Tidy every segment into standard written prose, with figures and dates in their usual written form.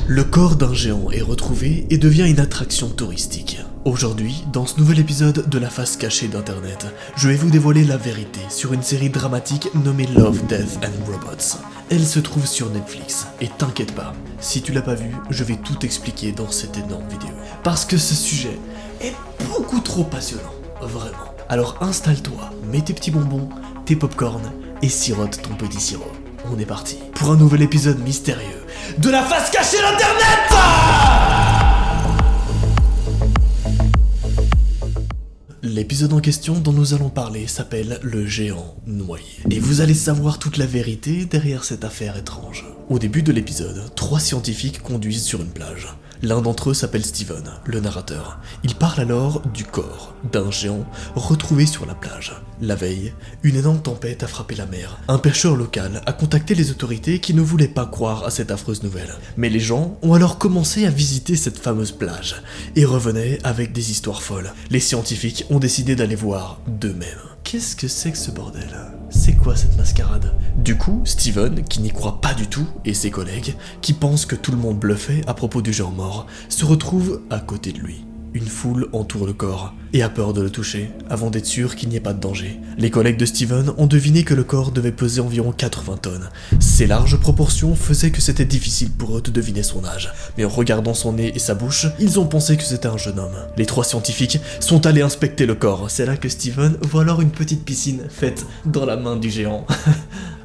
Le corps d'un géant est retrouvé et devient une attraction touristique. Aujourd'hui, dans ce nouvel épisode de la face cachée d'Internet, je vais vous dévoiler la vérité sur une série dramatique nommée Love, Death and Robots. Elle se trouve sur Netflix, et t'inquiète pas, si tu l'as pas vue, je vais tout expliquer dans cette énorme vidéo. Parce que ce sujet est beaucoup trop passionnant, vraiment. Alors installe-toi, mets tes petits bonbons, tes popcorns, et sirote ton petit sirop. On est parti pour un nouvel épisode mystérieux de la face cachée d'Internet. L'épisode en question dont nous allons parler s'appelle Le Géant Noyé. Et vous allez savoir toute la vérité derrière cette affaire étrange. Au début de l'épisode, 3 scientifiques conduisent sur une plage. L'un d'entre eux s'appelle Steven, le narrateur. Il parle alors du corps d'un géant retrouvé sur la plage. La veille, une énorme tempête a frappé la mer. Un pêcheur local a contacté les autorités qui ne voulaient pas croire à cette affreuse nouvelle. Mais les gens ont alors commencé à visiter cette fameuse plage et revenaient avec des histoires folles. Les scientifiques ont décidé d'aller voir d'eux-mêmes. Qu'est-ce que c'est que ce bordel ? C'est quoi cette mascarade ? Du coup, Steven, qui n'y croit pas du tout, et ses collègues, qui pensent que tout le monde bluffait à propos du géant mort, se retrouvent à côté de lui. Une foule entoure le corps et a peur de le toucher avant d'être sûr qu'il n'y ait pas de danger. Les collègues de Steven ont deviné que le corps devait peser environ 80 tonnes. Ces larges proportions faisaient que c'était difficile pour eux de deviner son âge. Mais en regardant son nez et sa bouche, ils ont pensé que c'était un jeune homme. Les 3 scientifiques sont allés inspecter le corps. C'est là que Steven voit alors une petite piscine faite dans la main du géant.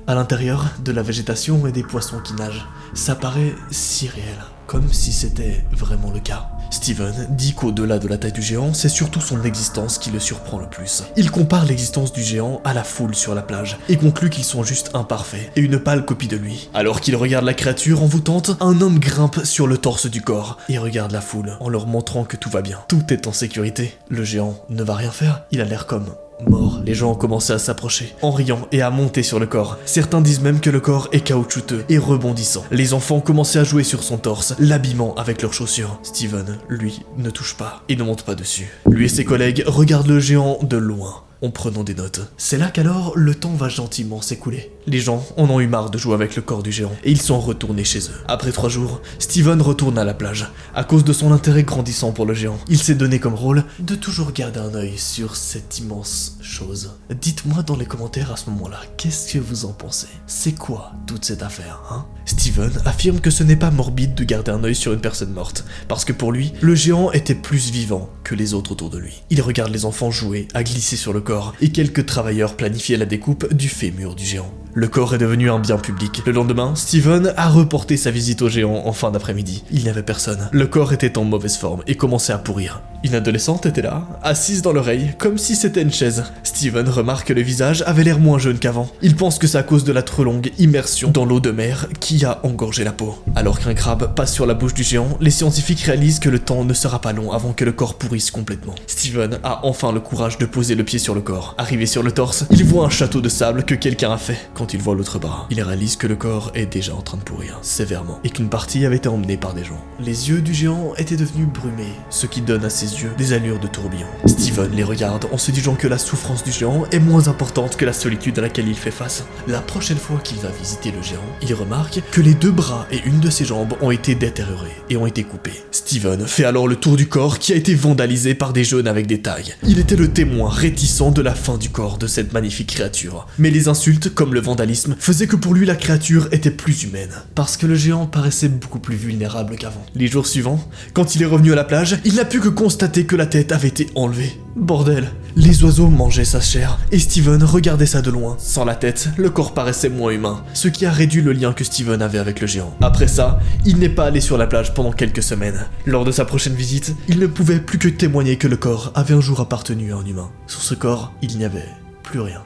À l'intérieur, de la végétation et des poissons qui nagent. Ça paraît si réel, comme si c'était vraiment le cas. Steven dit qu'au-delà de la taille du géant, c'est surtout son existence qui le surprend le plus. Il compare l'existence du géant à la foule sur la plage et conclut qu'ils sont juste imparfaits et une pâle copie de lui. Alors qu'il regarde la créature envoûtante, un homme grimpe sur le torse du corps et regarde la foule en leur montrant que tout va bien. Tout est en sécurité. Le géant ne va rien faire, il a l'air comme mort. Les gens ont commencé à s'approcher, en riant et à monter sur le corps. Certains disent même que le corps est caoutchouteux et rebondissant. Les enfants commençaient à jouer sur son torse, l'habillement avec leurs chaussures. Steven, lui, ne touche pas et ne monte pas dessus. Lui et ses collègues regardent le géant de loin, en prenant des notes. C'est là qu'alors le temps va gentiment s'écouler. Les gens en ont eu marre de jouer avec le corps du géant et ils sont retournés chez eux. Après 3 jours, Steven retourne à la plage. À cause de son intérêt grandissant pour le géant, il s'est donné comme rôle de toujours garder un œil sur cette immense chose. Dites-moi dans les commentaires à ce moment-là, qu'est-ce que vous en pensez ? C'est quoi toute cette affaire, hein ? Steven affirme que ce n'est pas morbide de garder un œil sur une personne morte, parce que pour lui, le géant était plus vivant que les autres autour de lui. Il regarde les enfants jouer, à glisser sur le corps, et quelques travailleurs planifiaient la découpe du fémur du géant. Le corps est devenu un bien public. Le lendemain, Steven a reporté sa visite au géant en fin d'après-midi. Il n'y avait personne. Le corps était en mauvaise forme et commençait à pourrir. Une adolescente était là, assise dans l'oreille, comme si c'était une chaise. Steven remarque que le visage avait l'air moins jeune qu'avant. Il pense que c'est à cause de la trop longue immersion dans l'eau de mer qui a engorgé la peau. Alors qu'un crabe passe sur la bouche du géant, les scientifiques réalisent que le temps ne sera pas long avant que le corps pourrisse complètement. Steven a enfin le courage de poser le pied sur le corps. Arrivé sur le torse, il voit un château de sable que quelqu'un a fait. Quand il voit l'autre bras, il réalise que le corps est déjà en train de pourrir, sévèrement, et qu'une partie avait été emmenée par des gens. Les yeux du géant étaient devenus brumés, ce qui donne à ses yeux des allures de tourbillon. Steven les regarde en se disant que la souffrance du géant est moins importante que la solitude à laquelle il fait face. La prochaine fois qu'il va visiter le géant, il remarque que les 2 bras et une de ses jambes ont été détériorés et ont été coupés. Steven fait alors le tour du corps qui a été vandalisé par des jeunes avec des tags. Il était le témoin réticent de la fin du corps de cette magnifique créature. Mais les insultes, comme le vandalisme, faisaient que pour lui la créature était plus humaine. Parce que le géant paraissait beaucoup plus vulnérable qu'avant. Les jours suivants, quand il est revenu à la plage, il n'a pu que constater que la tête avait été enlevée. Bordel, les oiseaux mangeaient sa chair et Steven regardait ça de loin. Sans la tête, le corps paraissait moins humain, ce qui a réduit le lien que Steven avait avec le géant. Après ça, il n'est pas allé sur la plage pendant quelques semaines. Lors de sa prochaine visite, il ne pouvait plus que témoigner que le corps avait un jour appartenu à un humain. Sur ce corps, il n'y avait plus rien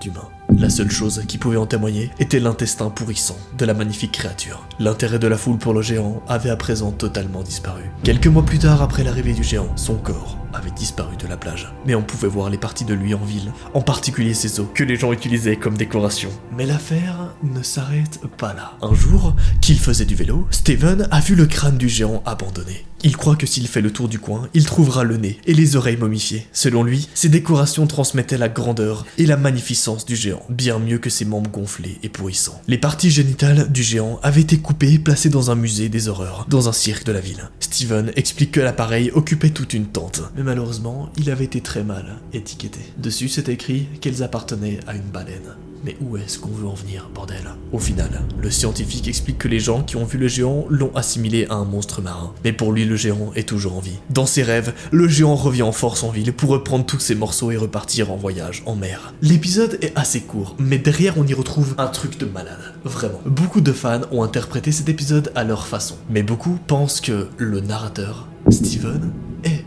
d'humain. La seule chose qui pouvait en témoigner était l'intestin pourrissant de la magnifique créature. L'intérêt de la foule pour le géant avait à présent totalement disparu. Quelques mois plus tard, après l'arrivée du géant, son corps avait disparu de la plage. Mais on pouvait voir les parties de lui en ville, en particulier ses os, que les gens utilisaient comme décoration. Mais l'affaire ne s'arrête pas là. Un jour, qu'il faisait du vélo, Steven a vu le crâne du géant abandonné. Il croit que s'il fait le tour du coin, il trouvera le nez et les oreilles momifiées. Selon lui, ces décorations transmettaient la grandeur et la magnificence du géant. géant, bien mieux que ses membres gonflés et pourrissants. Les parties génitales du géant avaient été coupées et placées dans un musée des horreurs, dans un cirque de la ville. Steven explique que l'appareil occupait toute une tente, mais malheureusement, il avait été très mal étiqueté. Dessus, c'est écrit qu'elles appartenaient à une baleine. Mais où est-ce qu'on veut en venir, bordel? Au final, le scientifique explique que les gens qui ont vu le géant l'ont assimilé à un monstre marin. Mais pour lui, le géant est toujours en vie. Dans ses rêves, le géant revient en force en ville pour reprendre tous ses morceaux et repartir en voyage en mer. L'épisode est assez court, mais derrière on y retrouve un truc de malade. Vraiment. Beaucoup de fans ont interprété cet épisode à leur façon. Mais beaucoup pensent que le narrateur, Steven, est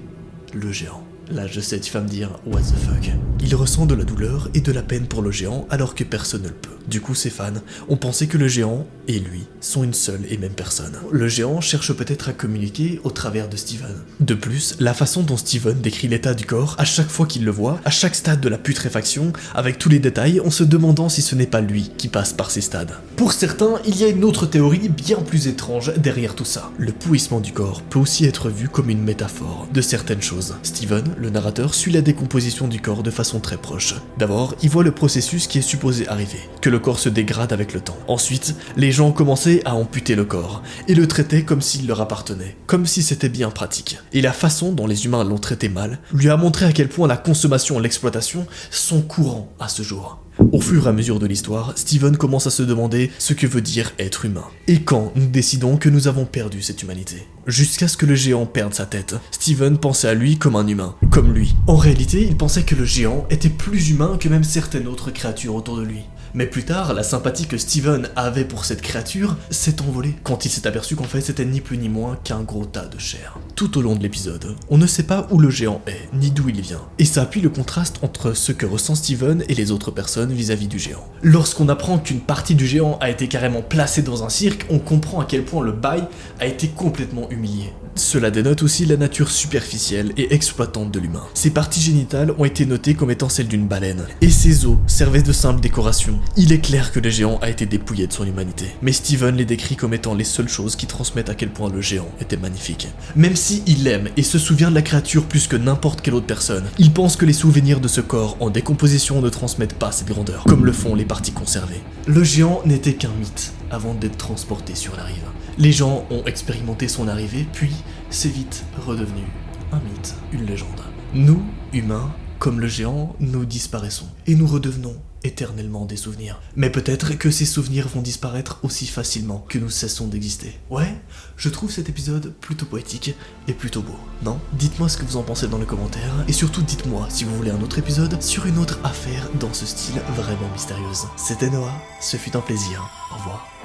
le géant. Là, je sais, tu vas me dire, what the fuck. Il ressent de la douleur et de la peine pour le géant alors que personne ne le peut. Du coup, ses fans ont pensé que le géant et lui sont une seule et même personne. Le géant cherche peut-être à communiquer au travers de Steven. De plus, la façon dont Steven décrit l'état du corps à chaque fois qu'il le voit, à chaque stade de la putréfaction, avec tous les détails, en se demandant si ce n'est pas lui qui passe par ces stades. Pour certains, il y a une autre théorie bien plus étrange derrière tout ça. Le pourrissement du corps peut aussi être vu comme une métaphore de certaines choses. Steven, le narrateur, suit la décomposition du corps de façon très proche. D'abord, il voit le processus qui est supposé arriver, que le corps se dégrade avec le temps. Ensuite, les gens ont commencé à amputer le corps, et le traitaient comme s'il leur appartenait, comme si c'était bien pratique. Et la façon dont les humains l'ont traité mal lui a montré à quel point la consommation et l'exploitation sont courants à ce jour. Au fur et à mesure de l'histoire, Steven commence à se demander ce que veut dire être humain. Et quand nous décidons que nous avons perdu cette humanité. Jusqu'à ce que le géant perde sa tête, Steven pensait à lui comme un humain, comme lui. En réalité, il pensait que le géant était plus humain que même certaines autres créatures autour de lui. Mais plus tard, la sympathie que Steven avait pour cette créature s'est envolée, quand il s'est aperçu qu'en fait c'était ni plus ni moins qu'un gros tas de chair. Tout au long de l'épisode, on ne sait pas où le géant est, ni d'où il vient. Et ça appuie le contraste entre ce que ressent Steven et les autres personnes vis-à-vis du géant. Lorsqu'on apprend qu'une partie du géant a été carrément placée dans un cirque, on comprend à quel point le bail a été complètement humilié. Cela dénote aussi la nature superficielle et exploitante de l'humain. Ses parties génitales ont été notées comme étant celles d'une baleine, et ses os servaient de simple décoration. Il est clair que le géant a été dépouillé de son humanité, mais Steven les décrit comme étant les seules choses qui transmettent à quel point le géant était magnifique. Même si il l'aime et se souvient de la créature plus que n'importe quelle autre personne, il pense que les souvenirs de ce corps en décomposition ne transmettent pas cette grandeur, comme le font les parties conservées. Le géant n'était qu'un mythe avant d'être transporté sur la rive. Les gens ont expérimenté son arrivée, puis c'est vite redevenu un mythe, une légende. Nous, humains, comme le géant, nous disparaissons et nous redevenons éternellement des souvenirs. Mais peut-être que ces souvenirs vont disparaître aussi facilement que nous cessons d'exister. Ouais, je trouve cet épisode plutôt poétique et plutôt beau, non? Dites-moi ce que vous en pensez dans les commentaires, et surtout dites-moi si vous voulez un autre épisode sur une autre affaire dans ce style vraiment mystérieuse. C'était Noah, ce fut un plaisir, au revoir.